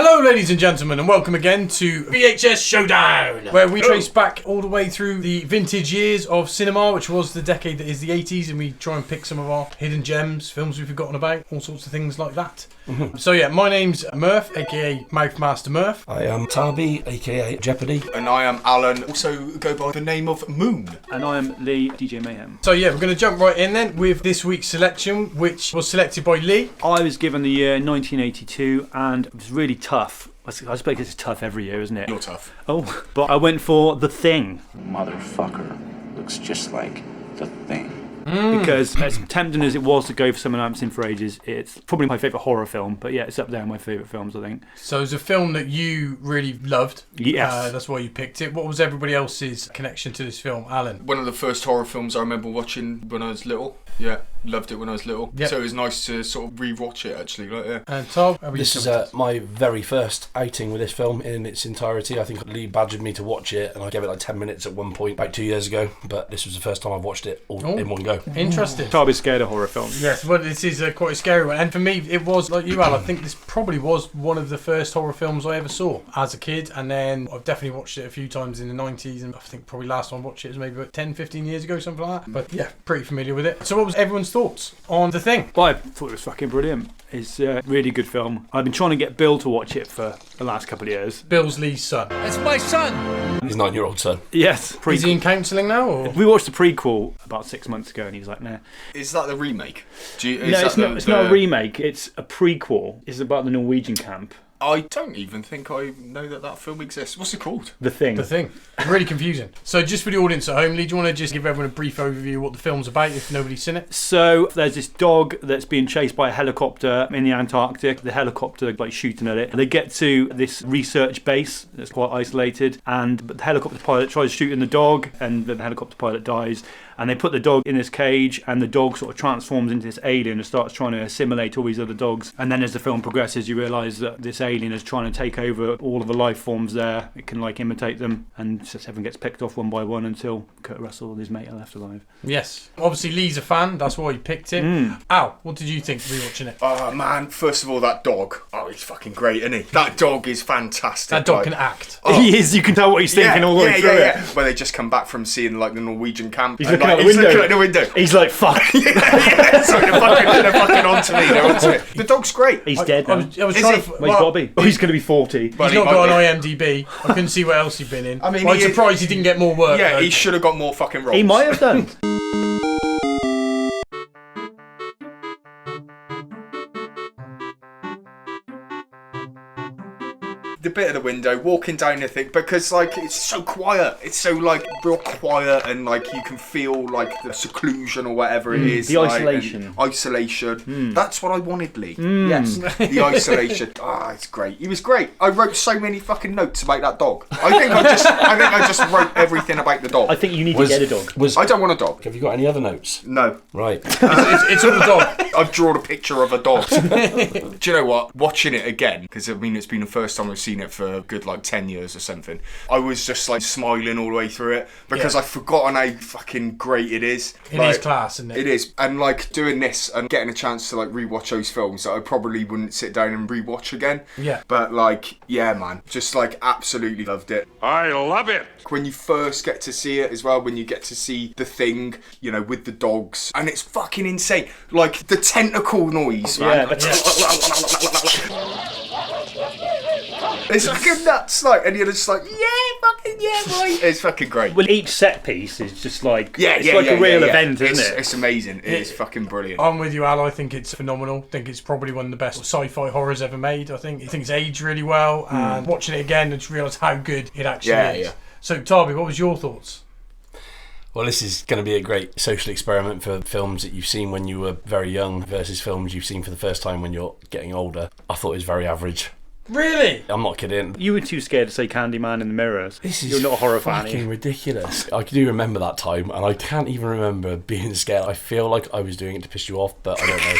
Hello ladies and gentlemen, and welcome again to VHS Showdown, where we trace back all the way through the vintage years of cinema, which was the decade that is the 80s, and we try and pick some of our hidden gems, films we've forgotten about, all sorts of things like that. So yeah, my name's Murph, aka Mouthmaster Murph. I am Tarby, aka Jeopardy. And I am Alan, also go by the name of Moon. And I am Lee, DJ Mayhem. So yeah, we're going to jump right in then with this week's selection, which was selected by Lee. I was given the year 1982 and it was really tough. I suppose it's tough every year, isn't it? You're tough. Oh, but I went for The Thing. Motherfucker looks just like The Thing. Because as tempting as it was to go for someone I haven't seen for ages, it's probably my favourite horror film. But yeah, it's up there in my favourite films, I think. So it's a film that you really loved. Yes. That's why you picked it. What was everybody else's connection to this film? Alan? One of the first horror films I remember watching when I was little. Yeah, loved it when I was little. Yep. So it was nice to sort of re-watch it actually. Like, yeah. And Tom? This is my very first outing with this film in its entirety. I think Lee badgered me to watch it, and I gave it like 10 minutes at one point about 2 years ago. But this was the first time I've watched it all in one go. Interesting. Tarby's scared of horror films. Yes, well, this is quite a scary one. And for me, it was, like you, Al, I think this probably was one of the first horror films I ever saw as a kid. And then I've definitely watched it a few times in the 90s. And I think probably last time I watched it was maybe about 10, 15 years ago, something like that. But yeah, pretty familiar with it. So what was everyone's thoughts on The Thing? Well, I thought it was fucking brilliant. It's a really good film. I've been trying to get Bill to watch it for the last couple of years. Bill's Lee's son. That's my son! His 9-year-old son. Yes. Is he in counselling now? Or? We watched the prequel about 6 months ago and he was like, nah. Is that the remake? No, it's not a remake. It's a prequel. It's about the Norwegian camp. I don't even think I know that film exists. What's it called? The Thing. The Thing. Really confusing. So just for the audience at home, Lee, do you want to just give everyone a brief overview of what the film's about if nobody's seen it? So there's this dog that's being chased by a helicopter in the Antarctic. The helicopter like shooting at it. They get to this research base that's quite isolated, and the helicopter pilot tries shooting the dog, and the helicopter pilot dies. And they put the dog in this cage, and the dog sort of transforms into this alien and starts trying to assimilate all these other dogs. And then as the film progresses, you realise that this alien is trying to take over all of the life forms there. It can like imitate them, and just everyone gets picked off one by one until Kurt Russell and his mate are left alive. Yes. Obviously, Lee's a fan. That's why he picked it. Al, what did you think rewatching it? Oh man, first of all, that dog. Oh, he's fucking great, isn't he? That dog is fantastic. That dog can act. Oh. He is. You can tell what he's thinking all the way through it. When they just come back from seeing like the Norwegian camp. He's looking out the window. He's like, fuck. Sorry, they're fucking onto me. They're onto it. The dog's great. He's dead now. I was trying to... Well, he's got to be. Oh, he's going to be 40. He's not got an IMDb. I couldn't see what else he'd been in. I mean, I'm surprised he didn't get more work. Yeah, he should have got more fucking roles. He might have done. The bit of the window, walking down the thing, because like it's so quiet. It's so like real quiet, and like you can feel like the seclusion or whatever it is. The isolation. Isolation. That's what I wanted, Lee. Yes, the isolation. Ah, it's great. He was great. I wrote so many fucking notes about that dog. I think I just wrote everything about the dog. I think you need to get a dog. I don't want a dog. Have you got any other notes? No. Right. It's all the dog. I've drawn a picture of a dog. Do you know what? Watching it again, because I mean it's been the first time I've seen it for a good like 10 years or something. I was just like smiling all the way through it because I've forgotten how fucking great it is. It is class, isn't it? It is. And like doing this and getting a chance to like rewatch those films that I probably wouldn't sit down and rewatch again. Yeah. But like, yeah, man, just like absolutely loved it. I love it! When you first get to see it as well, when you get to see the thing, you know, with the dogs, and it's fucking insane. Like the tentacle noise, man. It's fucking nuts, like, and you're just like, right. It's fucking great. Well, each set piece is just like a real event, isn't it? It's amazing. It is fucking brilliant. I'm with you, Al. I think it's phenomenal. I think it's probably one of the best sci-fi horrors ever made. I think it's aged really well, and watching it again, I just realised how good it actually is. Yeah. So, Tarby, what was your thoughts? Well, this is going to be a great social experiment for films that you've seen when you were very young versus films you've seen for the first time when you're getting older. I thought it was very average. Really? I'm not kidding. You were too scared to say Candyman in the mirrors. You're not a horror fan. Fucking ridiculous. I do remember that time, and I can't even remember being scared. I feel like I was doing it to piss you off, but I don't know.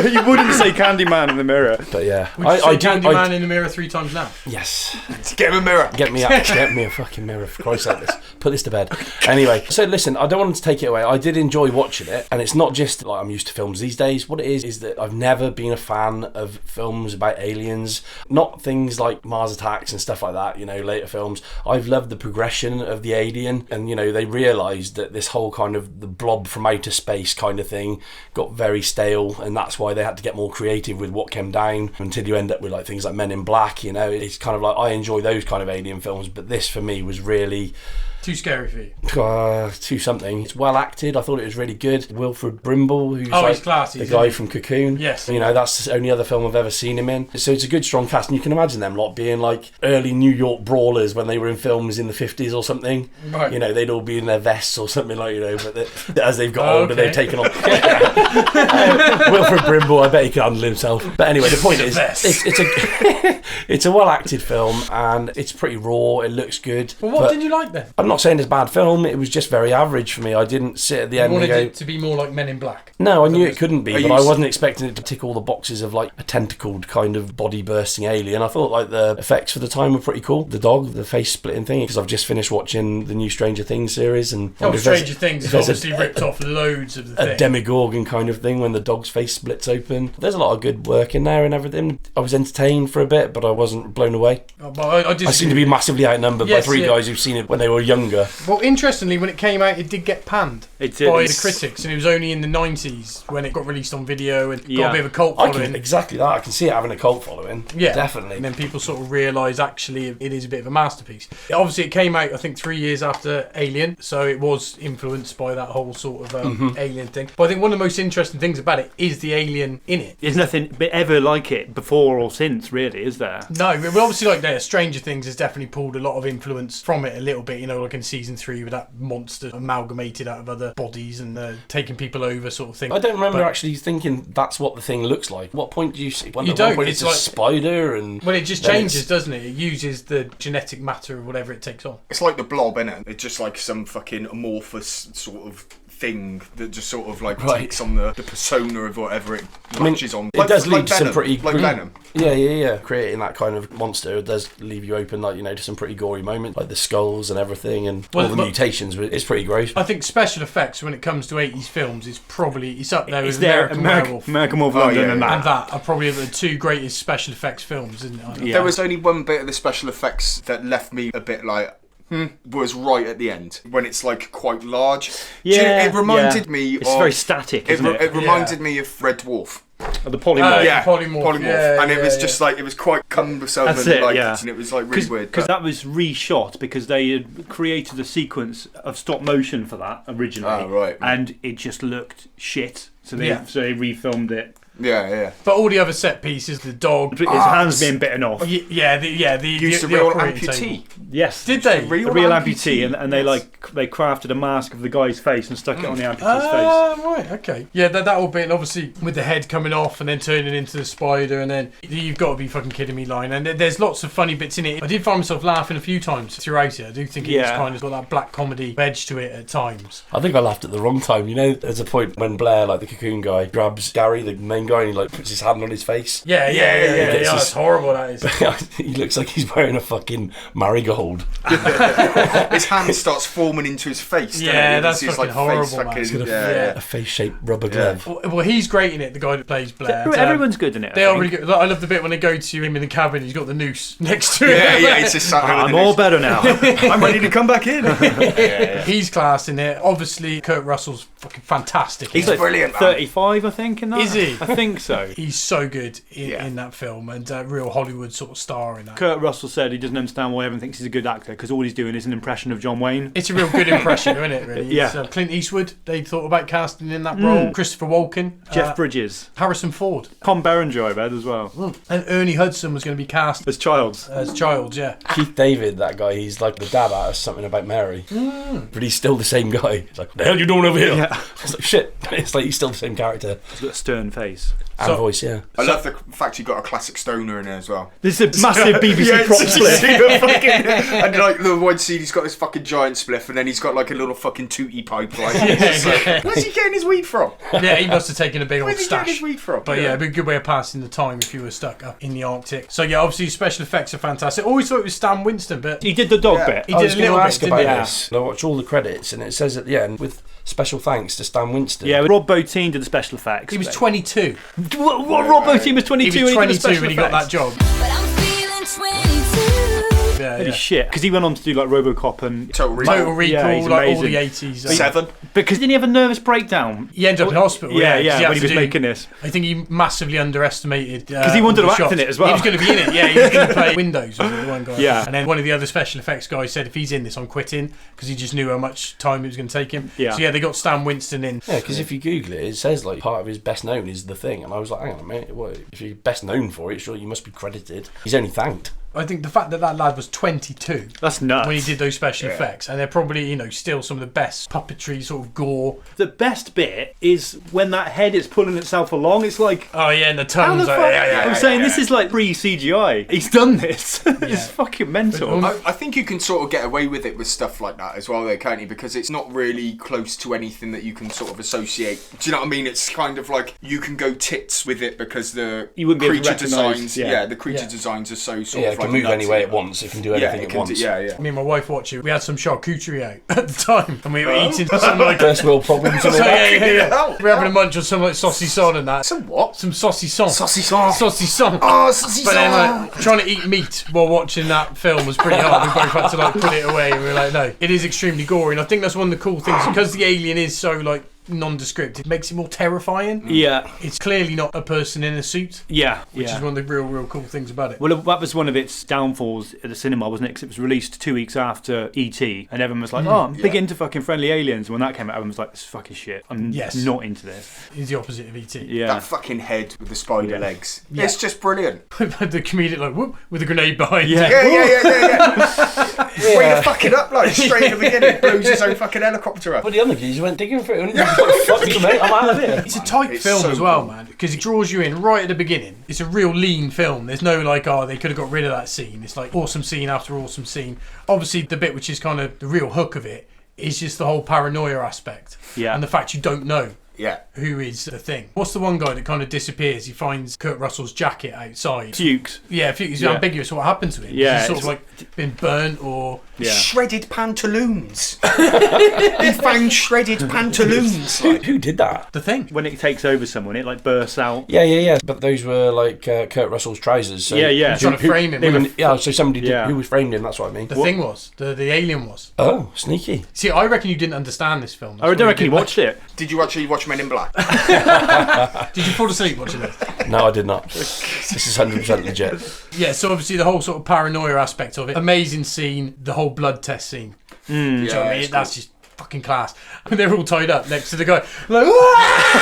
you wouldn't say Candyman in the mirror. But yeah, Would you say Candyman in the mirror 3 times now? Yes. Get him a mirror. Get me a fucking mirror, for Christ's sake. Put this to bed. Anyway, so listen, I don't want to take it away. I did enjoy watching it, and it's not just like I'm used to films these days. What it is that I've never been a fan of films about aliens. Not not things like Mars Attacks and stuff like that, later films. I've loved the progression of the alien, and they realised that this whole kind of the blob from outer space kind of thing got very stale, and that's why they had to get more creative with what came down until you end up with like things like Men in Black. It's kind of like, I enjoy those kind of alien films, but this for me was really too scary for you. Too something. It's well acted. I thought it was really good. Wilfred Brimble, who's he's classy, the guy from Cocoon. Yes. That's the only other film I've ever seen him in. So it's a good, strong cast, and you can imagine them lot being like early New York brawlers when they were in films in the 50s or something. Right. They'd all be in their vests or something like, but as they've got older, they've taken on. Wilfred Brimble, I bet he can handle himself. But anyway, the point is, it's a well acted film, and it's pretty raw. It looks good. Well, what did you like then? I'm not saying it's a bad film. It was just very average for me. I didn't sit at the end and go... You wanted it to be more like Men in Black? No, I knew it couldn't be, but I wasn't expecting it to tick all the boxes of like a tentacled kind of body-bursting alien. I thought like the effects for the time were pretty cool. The dog, the face-splitting thing, because I've just finished watching the new Stranger Things series. And Stranger Things has obviously ripped off loads of the thing. A demigorgon kind of thing when the dog's face splits open. There's a lot of good work in there and everything. I was entertained for a bit, but I wasn't blown away. I seem to be massively outnumbered by three guys who've seen it when they were younger. Well, interestingly, when it came out, it did get panned by the critics, and it was only in the 90s when it got released on video and got a bit of a cult following. Exactly that. I can see it having a cult following. Yeah, definitely. And then people sort of realise actually it is a bit of a masterpiece. Obviously, it came out I think 3 years after Alien, so it was influenced by that whole sort of Alien thing. But I think one of the most interesting things about it is the alien in it. There's nothing ever like it before or since, really, is there? No, but obviously, like Stranger Things has definitely pulled a lot of influence from it a little bit. Like in season 3 with that monster amalgamated out of other bodies and taking people over sort of thing. I don't remember actually thinking that's what the thing looks like. What point do you see? You don't. It's like a spider, and well, it just changes, doesn't it? It uses the genetic matter of whatever it takes on. It's like the Blob, innit? It's just like some fucking amorphous sort of thing that just sort of like takes on the persona of whatever it latches on. It does lead to some pretty like Venom. Yeah. Creating that kind of monster does leave you open, like to some pretty gory moments, like the skulls and everything, and all the mutations. It's pretty gross. I think special effects when it comes to 80s films is probably up there with American Werewolf. American Werewolf London and that are probably the two greatest special effects films, isn't it? There was only one bit of the special effects that left me a bit like. Was right at the end when it's like quite large. Yeah, it reminded me. It's very static. Isn't it? It reminded me of Red Dwarf. The polymorph. Polymorph. And it was just like it was quite cumbersome and it was like really weird. Because that was reshot because they had created a sequence of stop motion for that originally. Oh, right. And it just looked shit. So they refilmed it. Yeah. But all the other set pieces, the dog, his hands being bitten off. The used a real amputee. Yes, did they? A real amputee, and they crafted a mask of the guy's face and stuck it on the amputee's face. Right, okay. Yeah, that whole bit, and obviously with the head coming off and then turning into the spider, and then you've got to be fucking kidding me, line. And there's lots of funny bits in it. I did find myself laughing a few times throughout it. I do think it's kind of got that black comedy edge to it at times. I think I laughed at the wrong time. There's a point when Blair, like the Cocoon guy, grabs Gary, the main guy, and he like puts his hand on his face. Yeah, it's horrible, that is. He looks like he's wearing a fucking marigold. His hand starts forming into his face. That's fucking horrible, man. He's got a face-shaped rubber glove. Well, he's great in it, the guy that plays Blair. Everyone's good in it. They are really good. I love the bit when they go to him in the cabin, he's got the noose next to him. It's just I'm all better now. I'm ready to come back in. He's class in it. Obviously, Kurt Russell's fucking fantastic. He's like brilliant. 35, I think, in that. Is he? I think so. He's so good in that film, and a real Hollywood sort of star in that. Kurt Russell said he doesn't understand why everyone thinks he's a good actor because all he's doing is an impression of John Wayne. It's a real good impression, isn't it? Really. Yeah. It's, Clint Eastwood. They thought about casting in that role. Christopher Walken, Jeff Bridges, Harrison Ford, Tom Berenger, I read as well, and Ernie Hudson was going to be cast as Childs. Yeah. Keith David, that guy, he's like the dad out of Something About Mary, but he's still the same guy. He's like, "What the hell are you doing over here?" Yeah. It's like shit. It's like he's still the same character. He's got a stern face. And voice, yeah. I love the fact you got a classic stoner in there as well. This is a massive BBC prop split. And like the one scene, he's got this fucking giant spliff, and then he's got like a little fucking tooty pipe. Like, where's he getting his weed from? Yeah, he must have taken a big old stash. Where's he getting his weed from? But it'd be a good way of passing the time if you were stuck up in the Arctic. So yeah, obviously special effects are fantastic. I always thought it was Stan Winston, but he did the dog bit. He did a little bit, didn't he? This. I watch all the credits, and it says at the end with special thanks to Stan Winston. Yeah, Rob Bottin did the special effects. He was 22. What Rob Bottin was 22 when he got that job. Yeah, Holy yeah. shit. Because he went on to do like Robocop and Total Recall. Total Recall, Yeah, he's like all amazing. the 80s. Seven. Because didn't he have a nervous breakdown? He ended up in hospital. Yeah, 'cause yeah, had when he to was do- making this. I think he massively underestimated. Because he wanted all to the act in shots. it as well. He was going to be in it. Yeah, he was going to play Windows. Was it, the one guy? Yeah. And then one of the other special effects guys said, if he's in this, I'm quitting, because he just knew how much time it was going to take him. Yeah. So yeah, they got Stan Winston in. Yeah, because if you Google it, it says like part of his best known is The Thing, and I was like, hang on a minute, what? If you're best known for it, surely you must be credited. He's only thanked. I think the fact that that lad was 22 That's nuts. when he did those special effects, and they're probably, you know, still some of the best puppetry sort of gore. The best bit is when that head is pulling itself along. It's like, Oh yeah, and the how tongues. the fuck? I'm saying this is like pre-CGI. He's done this. It's fucking mental. I think you can sort of get away with it with stuff like that as well, though, can't you? Because it's not really close to anything that you can sort of associate. Do you know what I mean? It's kind of like you can go tits with it because the You wouldn't be able to creature recognise, designs. yeah. Yeah, the creature Yeah. designs are so sort Yeah, of it can like move any way nutsy. it wants. It can do Yeah, anything it it can wants. do, yeah. Me and my wife watch it. We had some charcuterie out at the time, and we were eating some like. First world problems. And all So, that. yeah. We're having a munch on some like saucisson and that. Some what? Some saucisson. Saucisson. Saucisson. Oh, saucisson. But then like trying to eat meat while watching that film was pretty hard. We both had to like put it away, and we were like, no, it is extremely gory. And I think that's one of the cool things, because the alien is so like nondescript, it makes it more terrifying. Yeah, It's clearly not a person in a suit, yeah, which is one of the real cool things about it. Well, that was one of its downfalls at the cinema, wasn't it? Because it was released 2 weeks after E.T. and everyone was like, "Oh, I'm big into fucking friendly aliens." And when that came out, everyone was like, "This is fucking shit. I'm Yes. not into this." It's the opposite of E.T. Yeah, That fucking head with the spider Yeah. legs. Yeah. It's just brilliant. The comedian like whoop with a grenade behind. Yeah. Yeah. Way to fuck it up, like straight at the beginning. Blows his own fucking helicopter up. But the other geezer went digging for it. And he was like, fuck you, mate, I'm out of here. It's a tight It's film so as well, cool. man, because it draws you in right at the beginning. It's a real lean film. There's no like, oh, they could have got rid of that scene. It's like awesome scene after awesome scene. Obviously, the bit which is kind of the real hook of it is just the whole paranoia aspect. Yeah. And the fact you don't know Yeah. who is the thing. What's the one guy that kind of disappears? He finds Kurt Russell's jacket outside. Fuchs. Yeah, he's Yeah. ambiguous what happened to him. Yeah, He's sort it's of like been burnt or... Yeah. Shredded pantaloons. He found shredded pantaloons. Who did that? The thing. When it takes over someone, it like bursts out. Yeah. But those were like Kurt Russell's trousers. So Yeah. Trying to frame him. They with were, yeah, so somebody did, Yeah. who was framed him, that's what I mean. the thing was. The alien was. Oh, sneaky. See, I reckon you didn't understand this film. I don't reckon you watched it. Did you actually watch Men in Black? Did you fall asleep watching this? No, I did not. This is 100% legit. Yeah, so obviously the whole sort of paranoia aspect of it. Amazing scene, the whole blood test scene. Do you know what I mean? That's just fucking class. They're all tied up next to the guy. Like,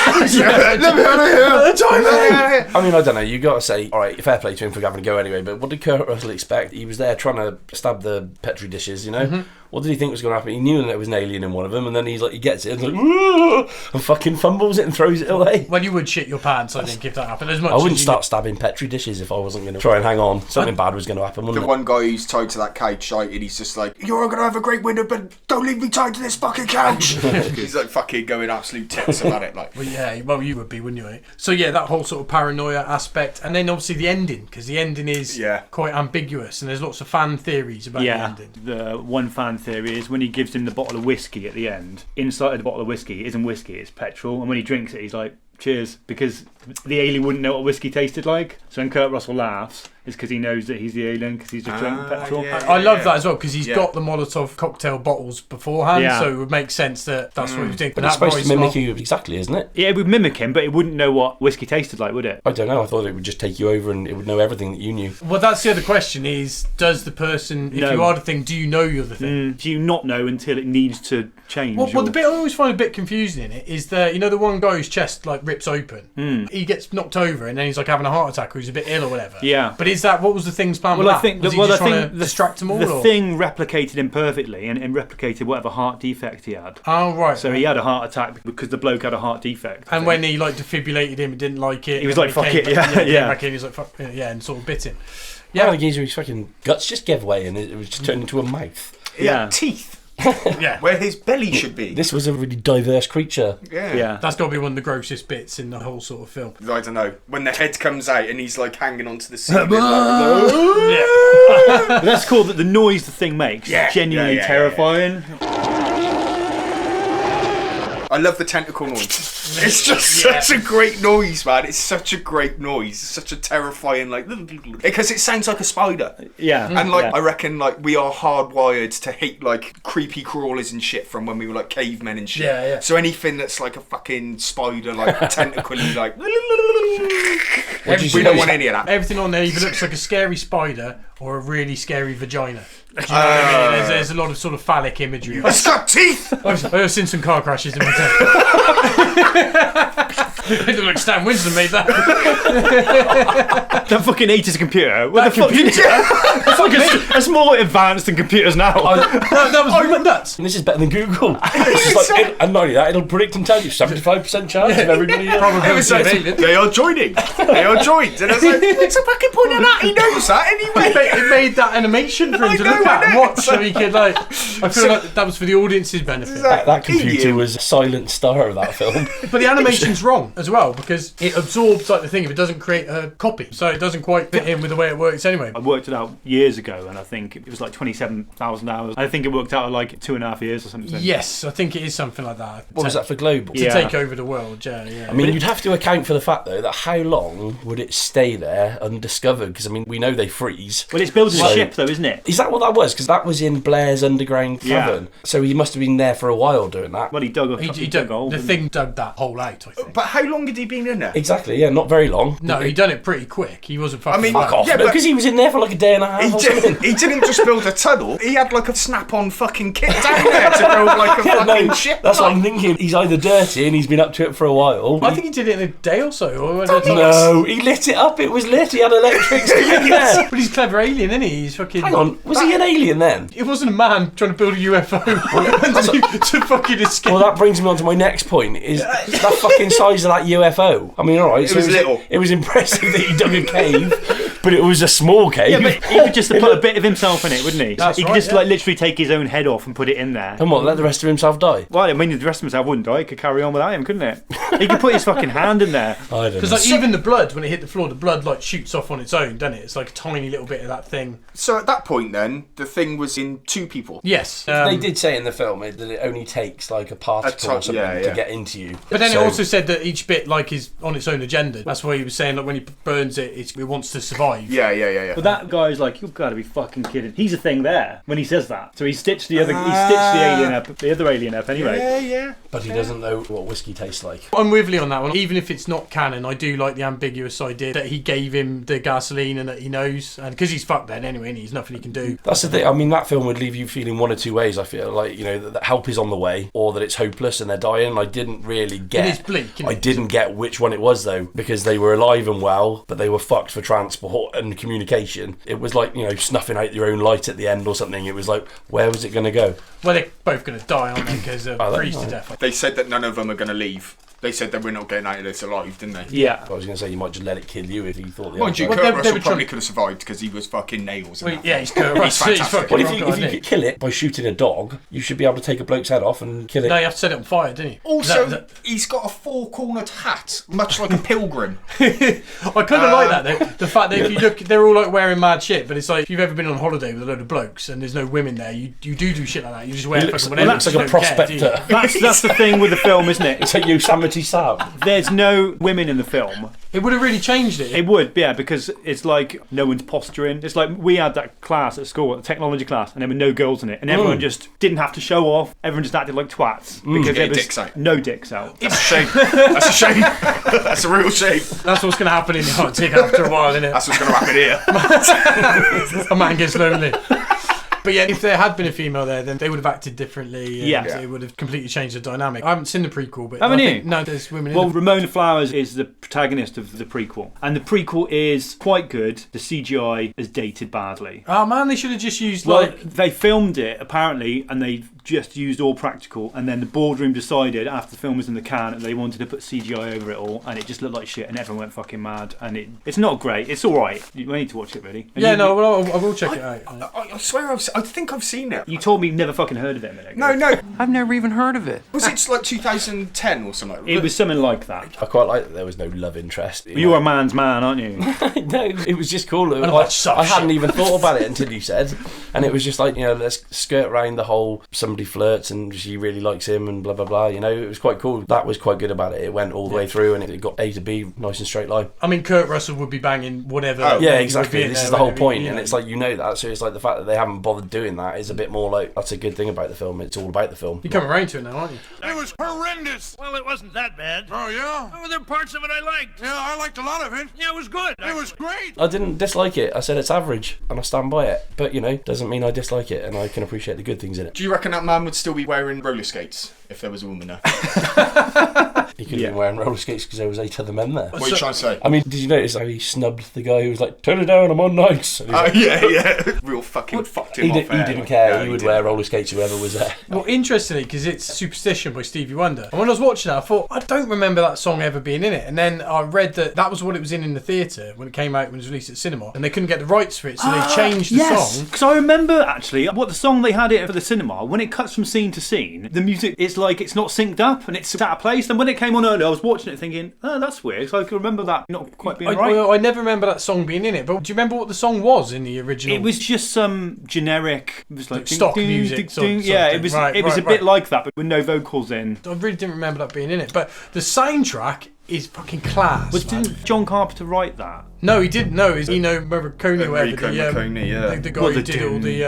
Let me out of here. I mean, I don't know, you got to say, alright, fair play to him for having a go anyway, but what did Kurt Russell expect? He was there trying to stab the Petri dishes, you know? Mm-hmm. What did he think was going to happen? He knew that there was an alien in one of them, and then he gets it, and he's like, "Whoa," and fucking fumbles it and throws it away. well, you would shit your pants, I think, if that happened. As much I wouldn't as you start stabbing Petri dishes if I wasn't going to try and hang on. Something bad was going to happen, The wouldn't it? one guy who's tied to that couch, like, and he's just like, "You're gonna have a great winter, but don't leave me tied to this fucking couch." He's like fucking going absolute tits about it, like. Well, yeah, well, you would be, wouldn't you? Eh? So, yeah, that whole sort of paranoia aspect. And then, obviously, the ending, because the ending is quite ambiguous, and there's lots of fan theories about the ending. The one fan theory is when he gives him the bottle of whiskey at the end, inside of the bottle of whiskey isn't whiskey, it's petrol, and when he drinks it he's like, cheers, because the alien wouldn't know what whiskey tasted like. So when Kurt Russell laughs, it's because he knows that he's the alien, because he's just drank petrol. yeah. I love that as well, because he's got the Molotov cocktail bottles beforehand, Yeah. so it would make sense that that's what he was doing. But it's supposed to mimic you exactly, isn't it? Yeah, it would mimic him, but it wouldn't know what whiskey tasted like, would it? I don't know, I thought it would just take you over and it would know everything that you knew. Well, that's the other question is, does the person, if No. you are the thing, do you know you're the thing? Do you not know until it needs to change? Well, the bit I always find a bit confusing in it is that, you know, the one guy whose chest like rips open, he gets knocked over and then he's like having a heart attack or he's a bit ill or whatever. Yeah. But is that, what was the thing's plan Well, with I that? think Was he just trying to distract them all? The or? thing replicated him perfectly and replicated whatever heart defect he had. Oh, right. So he had a heart attack because the bloke had a heart defect. And when he like defibrillated him, he didn't like it. He was and like, "Fuck came it," back- yeah, came yeah. back in, he was like, fuck, yeah, and sort of bit him. Yeah, Yeah, the geezer, his fucking guts just gave way and it was just turned into a mouth. Yeah. Teeth. yeah. Where his belly should be. This was a really diverse creature. Yeah. That's got to be one of the grossest bits in the whole sort of film. I don't know. When the head comes out and he's like hanging onto the ceiling. But that's cool that the noise the thing makes is genuinely terrifying. I love the tentacle noise. It's just such a great noise, man. It's such a great noise. It's such a terrifying, like, because it sounds like a spider. Yeah. And like, yeah. I reckon like we are hardwired to hate like creepy crawlers and shit from when we were like cavemen and shit. Yeah, yeah. So anything that's like a fucking spider, like tentacly, like we don't want any of that. Everything on there either looks like a scary spider or a really scary vagina. Do you know what I mean? There's a lot of sort of phallic imagery. It's got teeth. I've seen some car crashes in my day. It looked like Stan Winston made that. That fucking 80s computer. What the fuck? That's more advanced than computers now. That was nuts. And this is better than Google. It's just like, and not only that, it'll predict and tell you 75% chance of everybody. They are joining. They are joined. And I was like, what's the fucking point of that? He knows that anyway. It made that animation for him to look at and watch, so he could like. I feel like that was for the audience's benefit. That computer was a silent star of that film. But the animation's wrong as well because it absorbs like the thing if it doesn't create a copy, so it doesn't quite fit in with the way it works anyway. I worked it out years ago, and I think it was like 27,000 hours. I think it worked out at like 2.5 years or something. Yes, I think it is something like that. What was that for global? To take over the world, yeah. I mean, you'd have to account for the fact, though, that how long would it stay there undiscovered? Because, I mean, we know they freeze. Well, it's building a ship, though, isn't it? Is that what that was? Because that was in Blair's underground cavern. So he must have been there for a while doing that. Well, he dug a hole. The thing dug that hole out, I think. But how long had he been in there? Exactly, yeah, not very long. No, he done it pretty quick. He wasn't fucking. Fuck off. Yeah, but because he was in there for like a day and a half. He didn't just build a tunnel. He had like a snap-on fucking kit down there to build like a fucking ship. That's what I'm thinking. He's either dirty and he's been up to it for a while. I think he did it in a day or so. No, he lit it up. It was lit. He had electrics in there. But he's a clever alien, isn't he? He's fucking. Hang on, was he an alien then? It wasn't a man trying to build a UFO to fucking escape. Well, that brings me on to my next point. Is that fucking size of that UFO? I mean, all right, it was little. It was impressive that he dug a cave, but it was a small cave. Yeah, but he would just put a bit of himself in it, wouldn't he? That's he could right, just like literally take his own head off and put it in there. And what, let the rest of himself die? Well, I mean, the rest of himself wouldn't die. He could carry on without him, couldn't it? He could put his fucking hand in there. I don't know. Because like even the blood, when it hit the floor, the blood like shoots off on its own, doesn't it? It's like a tiny little bit of that thing. So at that point, then the thing was in 2 people. Yes, they did say in the film that it only takes like a particle or something to get into you. But then it also said that each bit like is on its own agenda. That's why he was saying that when he burns it, it wants to survive. Yeah. But that guy's like, you've got to be fucking kidding. He's a thing there when he says that. So he stitched the other alien up anyway. Yeah. But he doesn't know what whiskey tastes like. I'm with Lee on that one. Even if it's not canon, I do like the ambiguous idea that he gave him the gasoline and that he knows, and because he's fucked then anyway, and he's nothing he can do. That's the thing. I mean, that film would leave you feeling one or two ways. I feel like, you know, that help is on the way, or that it's hopeless and they're dying. And I didn't really get. It is bleak. Isn't I it? didn't get which one it was though, because they were alive and well, but they were fucked for transport and communication. It was like, you know, snuffing out your own light at the end or something. It was like, where was it going to go? Well, they're both going to die, aren't they? Because they're freeze to death. They said that none of them are going to leave. They said that we're not getting out of this alive, didn't they? Yeah. I was going to say you might just let it kill you if you thought the Mind you, other Kurt they Russell were probably could have survived because he was fucking nails. Well, yeah, he's Kurt Russell. He's fantastic. fucking Well, if you could kill it by shooting a dog, you should be able to take a bloke's head off and kill it. No, you have to set it on fire, didn't you? Also, he's got a 4-cornered hat, much like a pilgrim. I kind of like that though. The fact that if you look, they're all like wearing mad shit, but it's like if you've ever been on holiday with a load of blokes and there's no women there, you do shit like that. You just wear fucking whatever. It looks like a prospector. That's the thing with the film, isn't it? It's like Yosemite Sam. There's no women in the film. It would have really changed it. It would, yeah, because it's like no one's posturing. It's like we had that class at school, a technology class, and there were no girls in it, and everyone just didn't have to show off. Everyone just acted like twats because there was dicks out. no dicks out. That's a shame. That's a shame. That's a real shame. That's what's going to happen in the Arctic after a while, isn't it? That's what's going to happen here. A man gets lonely. But yeah, if there had been a female there, then they would have acted differently. Yeah. It would have completely changed the dynamic. I haven't seen the prequel, but Haven't I you? think, no, there's women Well, in it. Ramona Flowers is the protagonist of the prequel, and the prequel is quite good. The CGI is dated badly. Oh man, they should have just used Well, like... they filmed it apparently, and they just used all practical. And then the boardroom decided after the film was in the can, and they wanted to put CGI over it all, and it just looked like shit, and everyone went fucking mad. And it's not great. It's all right. You need to watch it, really. And Yeah, you, no, well, I will check it out. I swear, I think I've seen it. You told me you've never fucking heard of it a minute ago. No. I've never even heard of it. Was it like 2010 or something? It was something like that. I quite like that there was no love interest. You're a man's man, aren't you? No, it was just cool. watch soft I hadn't shit. even thought about it until you said, and it was just like, you know, let's skirt around the whole somebody he flirts and she really likes him and blah blah blah. You know, it was quite cool. That was quite good about it. It went all the way through and it got A to B nice and straight line. I mean, Kurt Russell would be banging whatever. Yeah, exactly. This is the whole point, and it's like, you know that. So it's like the fact that they haven't bothered doing that is a bit more like, that's a good thing about the film. It's all about the film. You're coming around to it now, aren't you? It was horrendous. Well, it wasn't that bad. Oh, yeah? Oh, there were parts of it I liked. Yeah, I liked a lot of it. Yeah, it was good. It was great. I didn't dislike it. I said it's average, and I stand by it. But, you know, doesn't mean I dislike it, and I can appreciate the good things in it. Do you reckon that man would still be wearing roller skates if there was a woman there? He could have been wearing roller skates because there was 8 other men there. What are you trying to say? I mean, did you notice how he snubbed the guy who was like, turn it down, I'm on nights? Yeah. Real fucking fucked him off. He didn't care. He would wear roller skates, whoever was there. Well, interestingly, because it's Superstition by Stevie Wonder. And when I was watching that, I thought, I don't remember that song ever being in it. And then I read that was what it was in the theatre when it came out, when it was released at cinema. And they couldn't get the rights for it, so they changed the song. Because I remember, actually, what the song they had it for the cinema, when it cuts from scene to scene, the music is like, it's not synced up and it's out of place. And when it came on earlier, I was watching it thinking, oh, that's weird. So I can remember that not quite being right. Well, I never remember that song being in it, but do you remember what the song was in the original? It was just some generic, it was like stock music. Yeah, it was a bit like that, but with no vocals in. I really didn't remember that being in it, but the soundtrack is fucking class. Didn't John Carpenter write that? No, he didn't. No, it's Eno Morricone, Enrico Morricone, yeah. the guy who did all the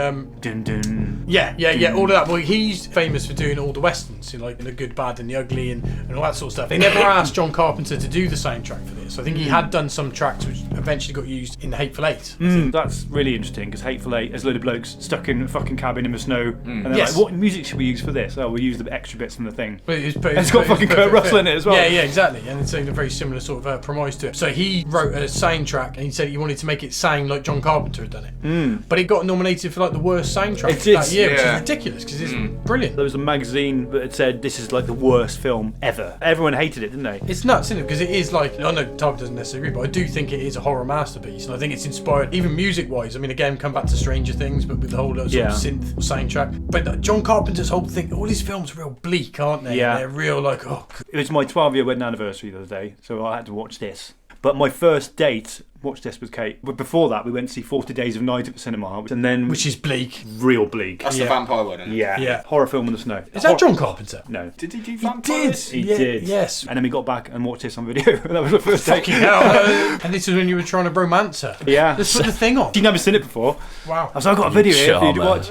all of that. Well, he's famous for doing all the westerns, you know, like The Good, Bad, and the Ugly, and all that sort of stuff. They never asked John Carpenter to do the soundtrack for this. I think he had done some tracks which eventually got used in The Hateful Eight. That's really interesting because Hateful Eight is a load of blokes stuck in a fucking cabin in the snow, and they're Yes. like, "What music should we use for this?" Oh, we'll use the extra bits from the thing. But it's got fucking Kurt Russell in it as well. Yeah, exactly. And it's a very similar sort of premise to it. So he wrote a soundtrack, and he said he wanted to make it sound like John Carpenter had done it. But it got nominated for like the worst soundtrack It did, that year, which yeah. is ridiculous because it's brilliant. There was a magazine that had said this is like the worst film ever. Everyone hated it, didn't they? It's nuts, isn't it? Because it is like, I know Tyler doesn't necessarily agree, but I do think it is a horror masterpiece. And I think it's inspired, even music-wise. I mean, again, come back to Stranger Things, but with the whole sort of synth soundtrack. But John Carpenter's whole thing, all his films are real bleak, aren't they? Yeah. They're real like, It was my 12-year wedding anniversary the other day, so I had to watch this. But my first date, watched this with Kate. But before that, we went to see 40 Days of Night at the cinema, and then which is bleak. real bleak. That's the vampire one, isn't it? Yeah. Horror film in the snow. Is that John Carpenter? No. Did he do vampires? He did. Yes. And then we got back and watched this on video. That was the first date. Fucking hell. And this is when you were trying to romance her. Yeah. Let's put the thing on. She'd never seen it before. Wow. I was like, I've got a video here for you to charmer. watch.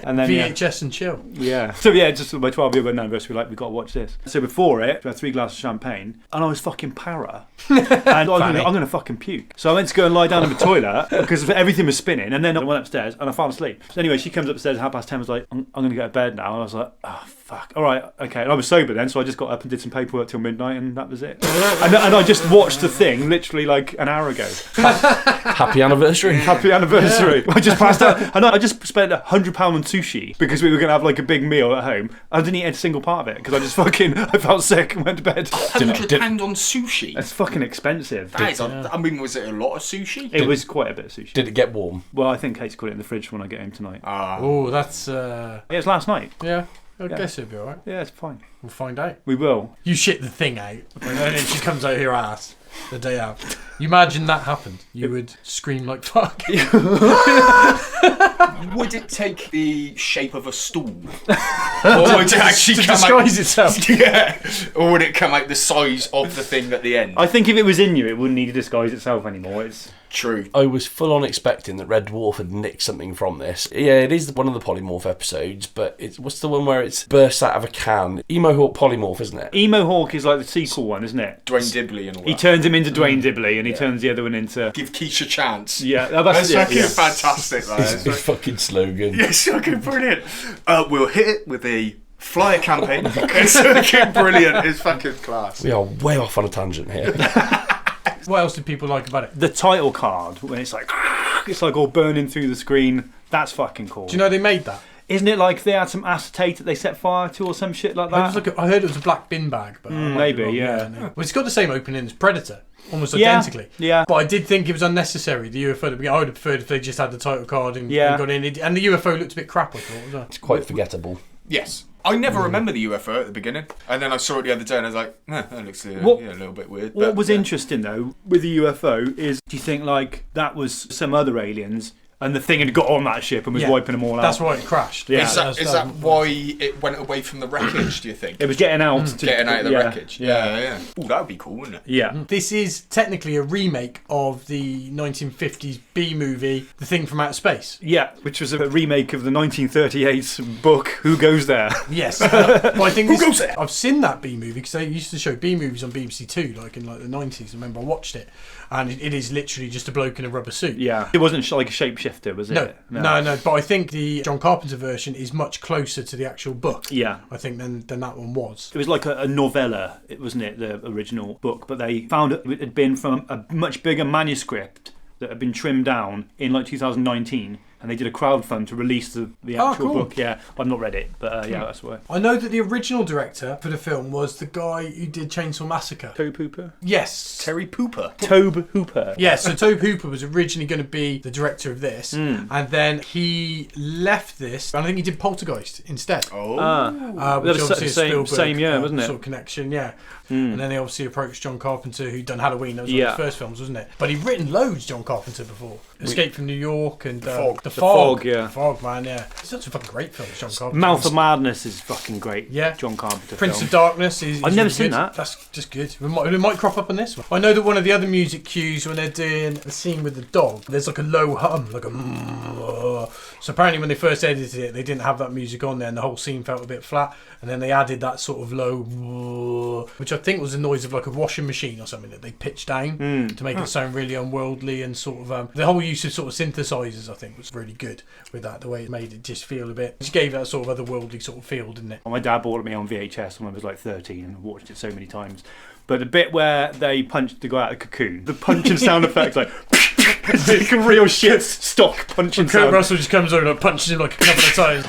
And then VHS and chill. Yeah. So yeah, just my 12-year wedding anniversary, we got to watch this. So before it, we had 3 glasses of champagne, and I was fucking para. And I'm going to fucking puke. So I went to go and lie down in the toilet because everything was spinning, and then I went upstairs and I fell asleep. So anyway, she comes upstairs at 10:30, was like, I'm going to go to bed now. And I was like, oh fuck. All right, okay. And I was sober then, so I just got up and did some paperwork till midnight, and that was it. and I just watched the thing literally like an hour ago. Happy anniversary. Happy anniversary. I just passed out. And I just spent £100 on sushi because we were going to have like a big meal at home. I didn't eat a single part of it because I felt sick and went to bed. £100 on sushi? It's fucking expensive. That is, I mean, was it a lot of sushi? It was quite a bit of sushi. Did it get warm? Well, I think Kate's got it in the fridge when I get home tonight. Oh, that's... It was last night. Yeah. I guess it'll be alright. Yeah, it's fine. We'll find out. We will. You shit the thing out, and then she comes out your ass the day out. You imagine that happened. You would scream like fuck. Would it take the shape of a stool? Or would it actually to come disguise out, itself? Yeah. Or would it come out the size of the thing at the end? I think if it was in you, it wouldn't need to disguise itself anymore. It's True. I was full on expecting that Red Dwarf had nicked something from this. Yeah, it is one of the polymorph episodes, but what's the one where it's bursts out of a can? Emo Hawk polymorph, isn't it? Emo Hawk is like the sequel one, isn't it? Dwayne Dibley and all that. He turns him into Dwayne Dibley, and he turns the other one into... Give Keisha a chance. Yeah, That's it, fucking yeah. fantastic, that is. His fucking slogan. It's fucking brilliant. We'll hit it with a flyer campaign. It's fucking brilliant. It's fucking class. We are way off on a tangent here. What else did people like about it? The title card, when it's like all burning through the screen, that's fucking cool. Do you know they made that? Isn't it like they had some acetate that they set fire to or some shit like that? I heard it was a black bin bag, but I might be maybe, wrong. yeah. No. Well, it's got the same opening as Predator, almost Yeah, identically. yeah. But I did think it was unnecessary. The UFO at the beginning. I would have preferred if they just had the title card and got in. And the UFO looked a bit crap, I thought. Was It's quite forgettable. Yes. I never remember the UFO at the beginning. And then I saw it the other day and I was like, that looks a little bit weird. What was interesting though with the UFO is, do you think like that was some other aliens And the thing had got on that ship and was wiping them all out. That's why it crashed. Yeah. Is that why it went away from the wreckage, do you think? It was getting out. Getting out of the wreckage. Yeah. Oh, that would be cool, wouldn't it? Yeah. This is technically a remake of the 1950s B movie, The Thing from Outer Space. Yeah, which was a remake of the 1938 book, Who Goes There? Yes. But I think Who goes there? I've seen that B movie because they used to show B movies on BBC Two, like in like the 90s. I remember I watched it, and it is literally just a bloke in a rubber suit. Yeah. It wasn't like a shapeshifter, was it? No. But I think the John Carpenter version is much closer to the actual book. Yeah. I think than that one was. It was like a novella, wasn't it, the original book? But they found it had been from a much bigger manuscript that had been trimmed down in like 2019. And they did a crowdfund to release the actual cool. book. Yeah, I've not read it, but that's why. I know that the original director for the film was the guy who did Chainsaw Massacre. Tobe Hooper? Yes. Terry Pooper. Tobe Hooper. Yeah, so Tobe Hooper was originally going to be the director of this, and then he left this, and I think he did Poltergeist instead. Oh. Which that was obviously is Spielberg, same year, wasn't it? Sort of connection, yeah. And then they obviously approached John Carpenter, who'd done Halloween. That was one of his first films, wasn't it? But he'd written loads, John Carpenter, before. Escape from New York and Fog. The Fog. Yeah. The Fog, man, yeah. It's such a fucking great film, John Carpenter. Mouth of Madness is fucking great. Yeah. John Carpenter Prince film. of Darkness is I've never really seen good. that. That's just good. It might crop up on this one. I know that one of the other music cues when they're doing the scene with the dog, there's like a low hum, like a. So apparently when they first edited it, they didn't have that music on there, and the whole scene felt a bit flat. And then they added that sort of low, which I think was the noise of like a washing machine or something that they pitched down to make it sound really unworldly and sort of the whole use of sort of synthesizers. I think was really good with that. The way it made it just feel a bit, just gave that sort of otherworldly sort of feel, didn't it? My dad bought it me on VHS when I was like 13 and watched it so many times. But the bit where they punched the guy out of the cocoon, the punching sound effects like it's like a real shit stock punching Kurt sound. Russell just comes over and punches him like a couple of times.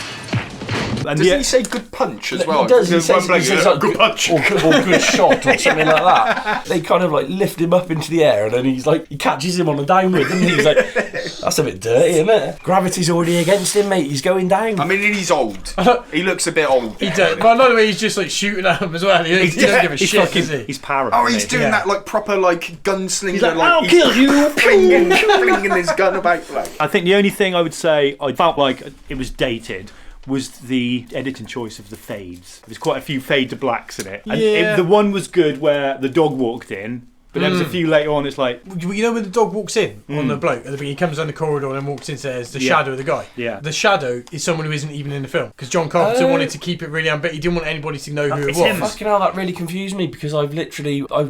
And Does he say good punch as well? He does. He says, One he says bloke, like, good punch. or good shot or something like that. They kind of like lift him up into the air and then he's like, he catches him on a downward, doesn't he? He's like, that's a bit dirty, isn't it? Gravity's already against him, mate. He's going down. I mean, he's old. He looks a bit old. He does, but I love the way he's just like shooting at him as well. He doesn't give a shit, does he? He's para. Oh, he's isn't he? doing that like proper like gunslinger. He's like, like, I'll kill you. flinging his gun about. Like. I think the only thing I would say I felt like it was dated was the editing choice of the fades. There's quite a few fade to blacks in it. And the one was good where the dog walked in, but there was a few later on, it's like... You know when the dog walks in on the bloke, at the beginning, he comes down the corridor and then walks in, says the shadow of the guy. Yeah. The shadow is someone who isn't even in the film. Because John Carpenter wanted to keep it really ambiguous. He didn't want anybody to know who it It's was. him. Fucking hell, that really confused me because I've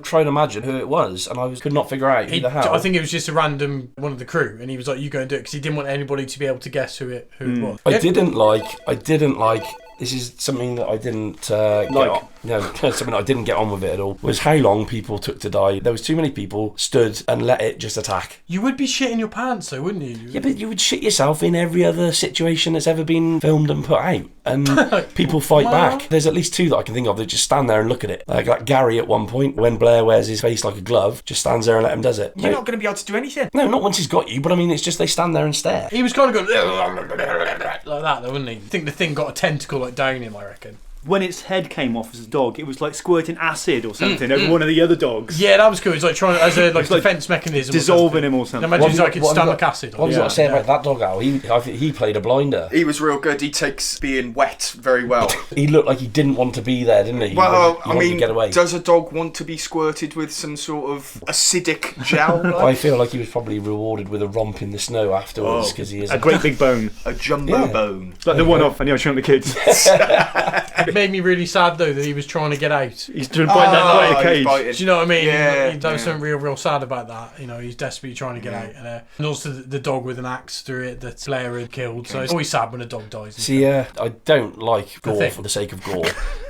tried to imagine who it was and I could not figure out who the hell. I think it was just a random one of the crew, and he was like, "You go and do it," because he didn't want anybody to be able to guess who it was. I didn't like. This is something that I didn't get on. No, something that I didn't get on with it at all. Was how long people took to die. There was too many people stood and let it just attack. You would be shitting your pants, though, wouldn't you? Yeah, but you would shit yourself in every other situation that's ever been filmed and put out, and people fight back. There's at least two that I can think of that just stand there and look at it. Like that Gary at one point, when Blair wears his face like a glove, just stands there and let him does it. You're not going to be able to do anything. No, not once he's got you, but I mean, it's just they stand there and stare. He was kind of going like that, though, wasn't he? I think the thing got a tentacle like down him, I reckon. When its head came off as a dog, it was like squirting acid or something over one of the other dogs. Yeah, that was cool. It's like trying as a like defense mechanism, dissolving him or something. Imagine it's like it's stomach acid. What have you got to say about that dog, Al? I think he played a blinder. He was real good. He takes being wet very well. He looked like he didn't want to be there, didn't he? Well, he wanted to get away. Does a dog want to be squirted with some sort of acidic gel? I feel like he was probably rewarded with a romp in the snow afterwards because he is a great big bone. A jumbo bone. Like the one off and showing the kids. It made me really sad though that he was trying to get out. He's trying to bite that cage. Do you know what I mean? Yeah, That was something real sad about that. You know, he's desperately trying to get out, and also the dog with an axe through it that Blair had killed. So it's always sad when a dog dies. See, I don't like gore for the sake of gore,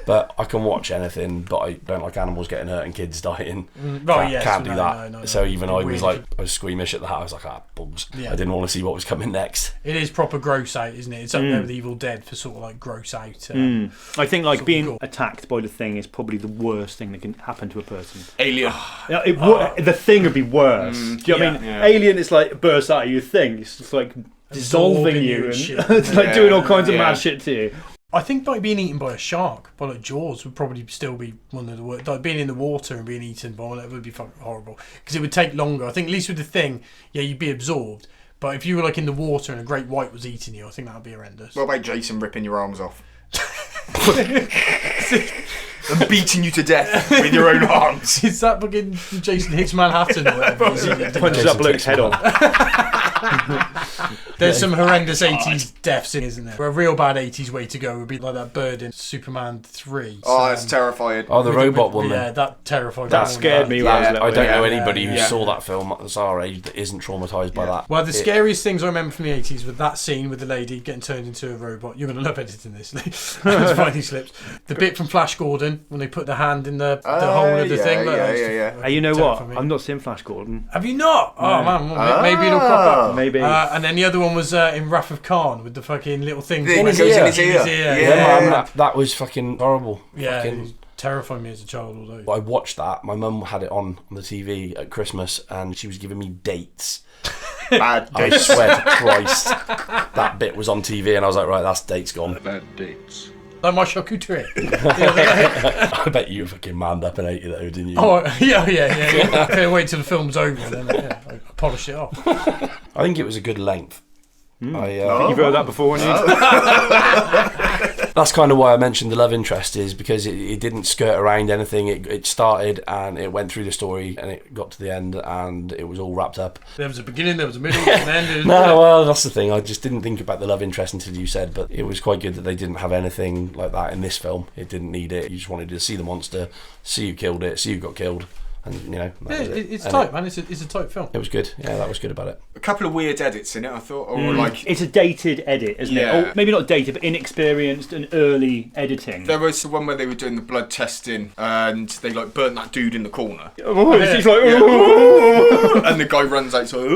but I can watch anything. But I don't like animals getting hurt and kids dying. Can't do that. No, so even I was squeamish at that. I was like, balls. Yeah. I didn't want to see what was coming next. It is proper gross out, isn't it? It's up there with Evil Dead for sort of like gross out. I think like being attacked by the thing is probably the worst thing that can happen to a person. Alien. The thing would be worse. Do you know what I mean? Alien is like bursts out of your thing. It's just like dissolving you and it's like doing all kinds of mad shit to you. I think like being eaten by a shark, by like Jaws, would probably still be one of the worst. Like being in the water and being eaten by one, that would be fucking horrible because it would take longer. I think at least with the thing, you'd be absorbed. But if you were like in the water and a great white was eating you, I think that would be horrendous. What about Jason ripping your arms off? And beating you to death with your own arms. Is that fucking Jason Hicks Manhattan or whatever? Punches that bloke's head off. There's some horrendous 80s deaths, isn't there? A real bad 80s way to go would be like that bird in Superman 3. Oh, that's terrifying. Oh, the robot woman. Yeah, that terrified me. That scared me when I was little. I don't know Yeah, anybody who yeah. saw that film that's our age that isn't traumatised by that. Well, the scariest things I remember from the 80s were that scene with the lady getting turned into a robot. You're going to love editing this. It's funny slips. The bit from Flash Gordon when they put the hand in the hole of the thing. Yeah. Hey, you know what? Terrifying. I've not seen Flash Gordon. Have you not? Oh, man. Well, maybe it'll crop up. Maybe. And then the other one was in Wrath of Khan with the fucking little thing. It that goes in his goes ear. Yeah, man, that was fucking horrible. Yeah, Fucking- it terrified me as a child. Although I watched that. My mum had it on the TV at Christmas, and she was giving me dates. Bad I dates. swear to Christ, that bit was on TV, and I was like, right, that's date's gone. Bad dates. like my charcuterie. I bet you fucking manned up and ate it though, didn't you? Oh yeah. Can't wait till the film's over, and then I polish it off. I think it was a good length. You've heard that before, haven't you? That's kind of why I mentioned the love interest, is because it didn't skirt around anything. It started and it went through the story and it got to the end and it was all wrapped up. There was a beginning, there was a middle, and an end. No, well, that's the thing. I just didn't think about the love interest until you said, but it was quite good that they didn't have anything like that in this film. It didn't need it. You just wanted to see the monster, see who killed it, see who got killed. And you know, that was it. It's And tight, man. It's a tight film. It was good. Yeah, that was good about it. A couple of weird edits in it, I thought, or like It's a dated edit, isn't Yeah. it? Or maybe not dated, but inexperienced and early editing. there was the one where they were doing the blood testing and they like burnt that dude in the corner, He's like, and the guy runs out so.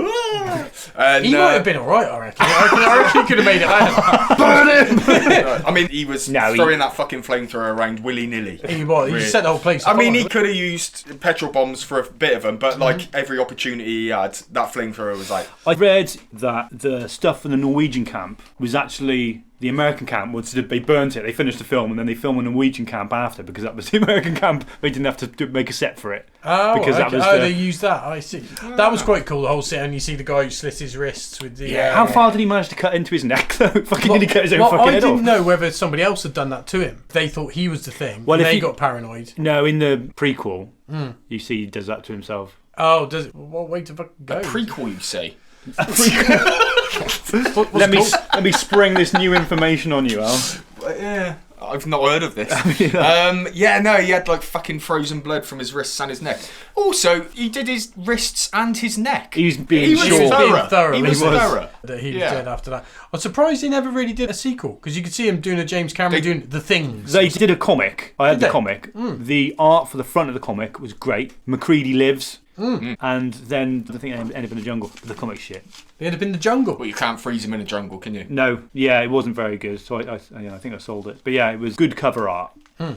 And He might have been alright, I reckon. I reckon he could have made it happen. Burn him! I mean, he was No, throwing that fucking flamethrower around willy nilly. He was. He set the whole place. I mean, he afire. could have used petrol bombs for a bit of them, but like every opportunity he had, that flamethrower was like. I read that the stuff from the Norwegian camp was actually the American camp. They burnt it. They finished the film and then they filmed a Norwegian camp after because that was the American camp. They didn't have to make a set for it. Oh, because that was they used that. I see. That was quite cool. The whole set, and you see the guy who slits his wrists with the. How far did he manage to cut into his neck though? Fucking did he cut his own fucking I head didn't off? know whether somebody else had done that to him. They thought he was the thing. Well, and if they you- got paranoid. No, in the prequel, you see he does that to himself. Oh, does it? What way to fucking go? Prequel, you say? Let me spring this new information on you, Al. Yeah. I've not heard of this. He had like fucking frozen blood from his wrists and his neck. Also, he did his wrists and his neck. He was being He was short. thorough. He was He was. thorough. That he was Yeah. dead after that. I'm surprised he never really did a sequel because you could see him doing a James Cameron doing The Things. They did a comic. I had Did the they? comic. The art for the front of the comic was great. McCready lives. And then I think it ended up in the jungle. The comic shit. They ended up in the jungle. Well, you can't freeze him in a jungle, can you? No, yeah, it wasn't very good. So I think I sold it. But yeah, it was good cover art.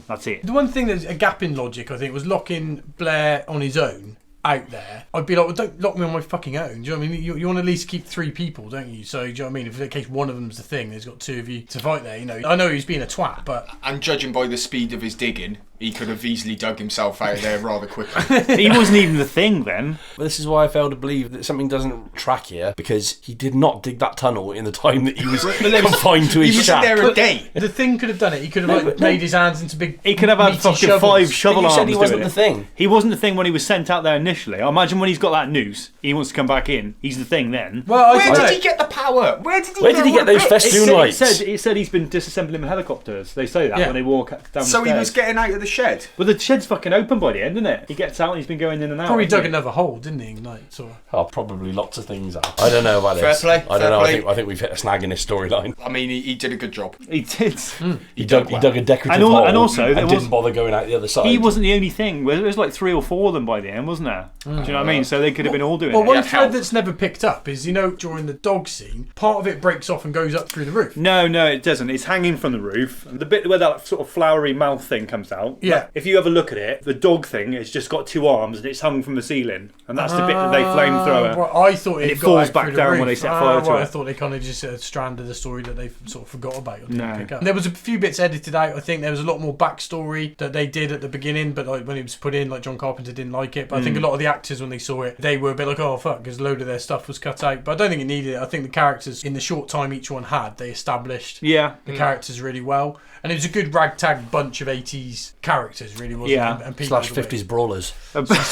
That's it. The one thing that's a gap in logic, I think, was locking Blair on his own out there. I'd be like, well, don't lock me on my fucking own. Do you know what I mean? You want to at least keep 3 people, don't you? So, do you know what I mean? If in case one of them's the thing, there's got 2 of you to fight there. You know, I know he's being a twat, but And judging by the speed of his digging, he could have easily dug himself out of there rather quickly. He wasn't even the thing then. But this is why I fail to believe that something doesn't track here, because he did not dig that tunnel in the time that he was confined to He his was shack. in there a day. the thing could have done it. He could have made his hands into big. He could have had meaty fucking shovels. 5 shovel But you arms said he wasn't doing the it. thing. He wasn't the thing when he was sent out there initially. I imagine when he's got that noose, he wants to come back in. He's the thing then. Well, Where did he get the power? Where did he get those festoon lights? It said he's been disassembling helicopters. They say that Yeah. when they walk down the So stairs. he was getting out of the shed. Well, the shed's fucking open by the end, isn't it? He gets out and he's been going in and out. Probably hasn't dug he? another hole, didn't he? Like, sort of. Oh, probably lots of things are. I don't know about Fair this. play, I fair don't know. play. I think we've hit a snag in this storyline. I mean, he did a good job. He did. He dug a decorative And hole also, there and was- didn't bother going out the other side. He wasn't the only thing. There was like 3 or 4 of them by the end, wasn't there? Do you know what I mean? So they could have been all doing Well, it. one Yeah, thread help. that's never picked up is, you know, during the dog scene, part of it breaks off and goes up through the roof. No, it doesn't. It's hanging from the roof. The bit where that sort of flowery mouth thing comes out, Yeah. If you have a look at it, the dog thing has just got 2 arms and it's hung from the ceiling, and that's the bit that they flamethrower. Well, I thought And it got falls out back through the down roof. when they set fire to I it. thought they kind of just stranded the story that they sort of forgot about. Or didn't No. pick up. There was a few bits edited out. I think there was a lot more backstory that they did at the beginning, but like when it was put in, like John Carpenter didn't like it. But I think a lot of the actors, when they saw it, they were a bit like, oh fuck, because a load of their stuff was cut out. But I don't think it needed it. I think the characters, in the short time each one had, they established Yeah. the characters really well. And it was a good ragtag bunch of 80s characters, really, wasn't Yeah. it? And people / 50s brawlers.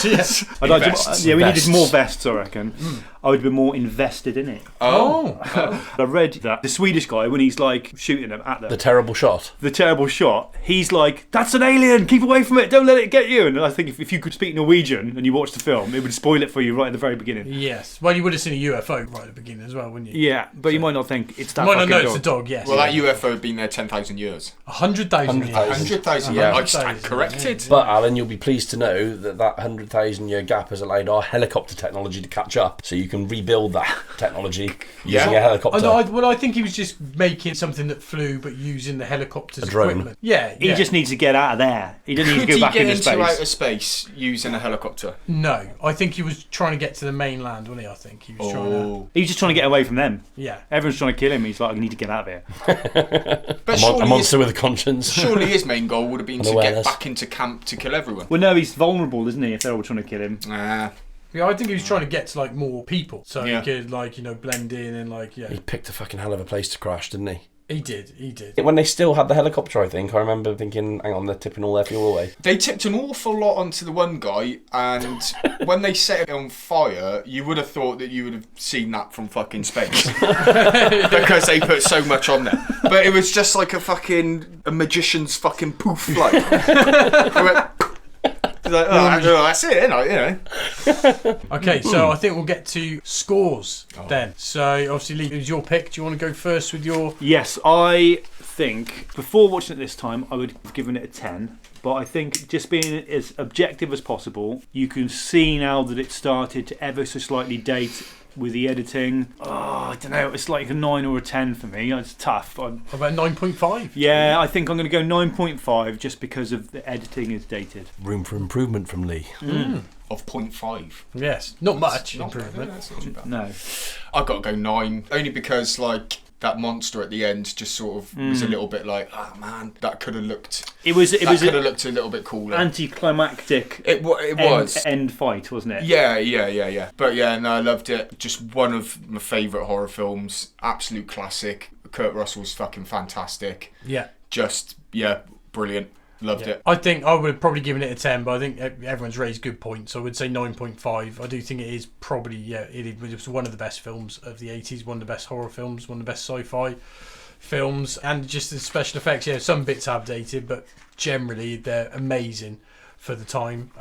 Yes. I'd like Vests. we Vests. needed more vests, I reckon. I would be more invested in it. Oh. I read that the Swedish guy, when he's like shooting them at The terrible shot. the terrible shot, he's like, "That's an alien! Keep away from it! Don't let it get you!" And I think if you could speak Norwegian and you watched the film, it would spoil it for you right at the very beginning. Yes. Well, you would have seen a UFO right at the beginning as well, wouldn't you? Yeah, but you might not think it's that You might not fucking know it's a dog. dog, yes. Well, that UFO had been there 10,000 years. 100,000 years. 100,000. Yeah. I stand corrected. But Alan, you'll be pleased to know that 100,000-year gap has allowed our helicopter technology to catch up, so you can rebuild that technology using a helicopter. I think he was just making something that flew, but using the helicopter's A drone. equipment. Yeah. He just needs to get out of there. He doesn't need to Could go he back get into into space. outer space using a helicopter? No. I think he was trying to get to the mainland, wasn't he? I think he was trying to. He's just trying to get away from them. Yeah. Everyone's trying to kill him. He's like, I need to get out of here. But a surely, monster with a conscience. surely his main goal would have been to get Unawareness. back into camp to kill everyone. Well, no, he's vulnerable, isn't he? If they're all trying to kill him. Ah. Yeah, I think he was trying to get to like more people, so Yeah. he could blend in and He picked a fucking hell of a place to crash, didn't he? He did. When they still had the helicopter, I think, I remember thinking, hang on, they're tipping all their fuel away. They tipped an awful lot onto the one guy, and when they set it on fire, you would have thought that you would have seen that from fucking space. Because they put so much on there. But it was just like a magician's fucking poof light. Like, that's it, isn't it? Okay, so I think we'll get to scores then. So obviously, Lee, it was your pick. Do you want to go first with your? Yes, I think before watching it this time, I would have given it a 10. But I think just being as objective as possible, you can see now that it started to ever so slightly date with the editing. Oh, I don't know. It's like a 9 or a 10 for me. It's tough. How about 9.5? Yeah, I think I'm going to go 9.5 just because of the editing is dated. Room for improvement from Lee. Of 0.5. Yes, not much Not bad, improvement. that's not too bad. No. I've got to go 9, only because like that monster at the end just sort of was a little bit like, oh man, that could have looked. It was could have looked a little bit cooler. anticlimactic. It was. End fight, wasn't it? Yeah. But yeah, no, I loved it. Just one of my favourite horror films. Absolute classic. Kurt Russell's fucking fantastic. Yeah. Just, brilliant. Loved it. I think I would have probably given it a 10, but I think everyone's raised good points. So I would say 9.5. I do think it is probably, it was one of the best films of the 80s, one of the best horror films, one of the best sci-fi films, and just the special effects. Yeah, some bits have dated, but generally they're amazing for the time.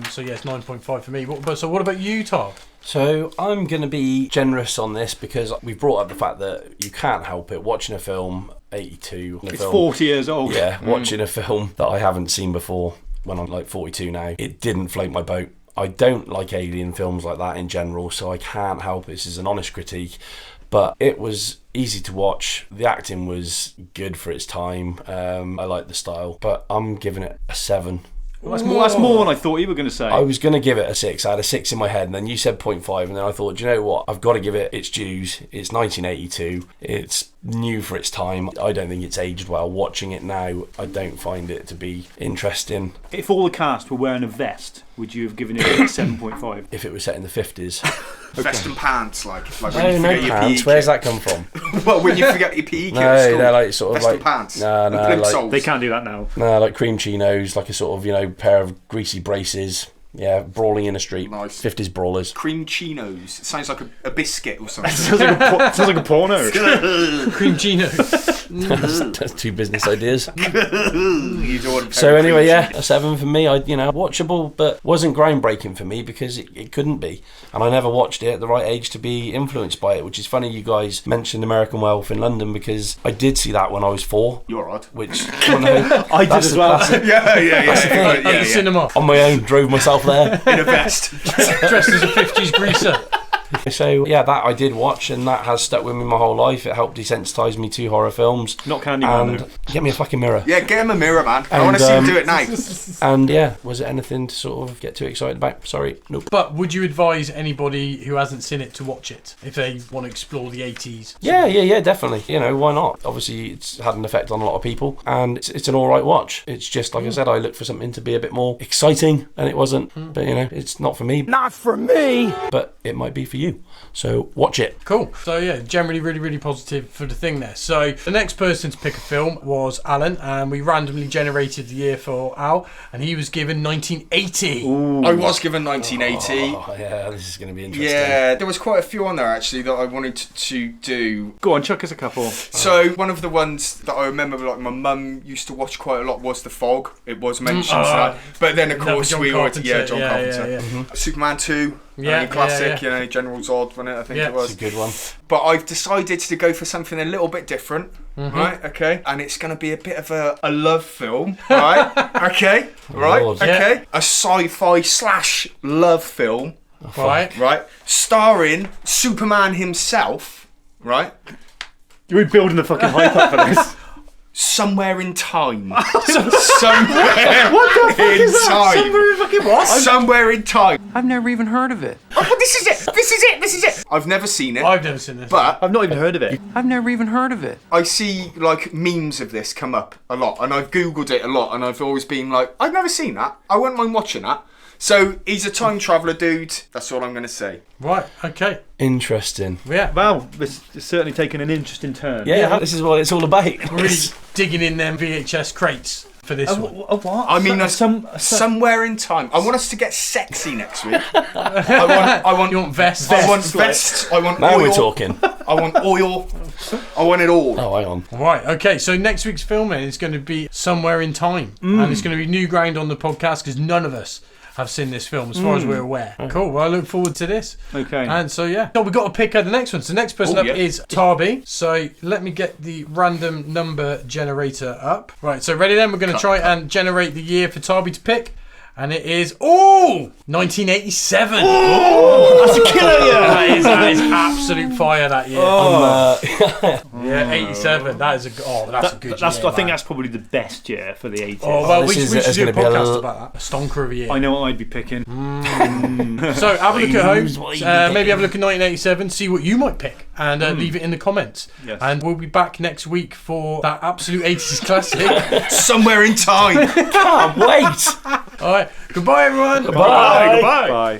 So yeah, it's 9.5 for me. So what about you, Tom? So I'm going to be generous on this because we've brought up the fact that you can't help it. Watching a film, 82. It's 40 years old. Yeah, watching a film that I haven't seen before when I'm like 42 now, it didn't float my boat. I don't like alien films like that in general, so I can't help it. This is an honest critique. But it was easy to watch. The acting was good for its time. I like the style. But I'm giving it a 7. Well, that's more than I thought you were going to say. I was going to give it a 6. I had a 6 in my head, and then you said 0.5, and then I thought, do you know what? I've got to give it its dues. It's 1982. It's new for its time. I don't think it's aged well. Watching it now, I don't find it to be interesting. If all the cast were wearing a vest, would you have given it a 7.5? If it was set in the 50s. Vest and pants, like when No, you no forget your pants. PE Where's kit. that come from? Well, when you forget your PE kit No, at school. they're like sort of Vest like and pants. No, And plimsoles. like They can't do that now. no, like cream chinos, like a sort of pair of greasy braces. Yeah, brawling in a street. Nice. 50s brawlers. Cream chinos. It sounds like a biscuit or something. Sounds like a porno. Cream Gino. That's 2 business ideas. You don't want to So pay anyway, cream yeah, a 7 for me. Watchable, but wasn't groundbreaking for me because it couldn't be, and I never watched it at the right age to be influenced by it. Which is funny. You guys mentioned American Werewolf in London because I did see that when I was 4. You're odd. Which I did as well. At the cinema. on my own drove myself there. In a vest. Dressed as a 50s greaser. So yeah, that I did watch, and that has stuck with me my whole life. It helped desensitise me to horror films. Not Candyman, And though. get me a fucking mirror. Yeah, get him a mirror, man. I And, want to see him do it now. And yeah, was it anything to sort of get too excited about? Sorry, nope. But would you advise anybody who hasn't seen it to watch it if they want to explore the 80s? Yeah, definitely. You know, why not? Obviously, it's had an effect on a lot of people, and it's an all right watch. It's just like I said, I looked for something to be a bit more exciting, and it wasn't. But you know, it's not for me. Not for me. But it might be for you. So watch it. Cool. So yeah, generally really, really positive for the thing there. So the next person to pick a film was Alan, and we randomly generated the year for Al, and he was given 1980. I was given 1980. Oh yeah, this is going to be interesting. Yeah, there was quite a few on there actually that I wanted to do. Go on, chuck us a couple. So one of the ones that I remember, like my mum used to watch quite a lot, was The Fog. It was mentioned, but then of course John we already, Carpenter. John Carpenter. Yeah. Superman 2. Yeah, classic. yeah. You know, General Zod, wasn't it? I think Yeah. it was. It's a good one. But I've decided to go for something a little bit different, right? Okay, and it's going to be a bit of a love film, right? Okay, right? Lord. Okay, a sci-fi / love film, Right. right? Starring Superman himself, right? You're building the fucking hype up for this. Somewhere in time. Somewhere in time. Somewhere in time. I've never even heard of it. Oh, this is it. This is it. This is it. I've never seen it, I've never seen this. but I've not even heard of it. I've never even heard of it. I see like memes of this come up a lot, and I've googled it a lot, and I've always been like, I've never seen that. I wouldn't mind watching that. So he's a time traveller dude. That's all I'm going to say. Right. Okay. Interesting. Yeah. Wow, this is certainly taken an interesting turn. Yeah, this is what it's all about. Really digging in them VHS crates for this one. What? I mean, somewhere in time. I want us to get sexy next week. I want You want vests? I want vests. I want Now oil. we're talking. I want oil. I want it all. Oh, hang on. Right, okay, so next week's film then is going to be Somewhere in Time. And it's going to be new ground on the podcast because none of us have seen this film as far as we're aware. Cool, well, I look forward to this. Okay. And so, yeah. So we've got to pick the next one. So the next person up yeah. is Tarby. So let me get the random number generator up. Right, so ready then? We're going to try and generate the year for Tarby to pick. And it is, 1987. That's a killer year. That is absolute fire that year. Yeah, 87. That is a that's a good year. I think man. that's probably the best year for the 80s. Oh, well, we This should is do a gonna be a podcast about that. A stonker of a year. I know what I'd be picking. So have a look at home. Maybe have a look at 1987. See what you might pick, and leave it in the comments. Yes. And we'll be back next week for that absolute 80s classic. Somewhere in time. Can't wait. All right. Goodbye, everyone. Bye. Bye.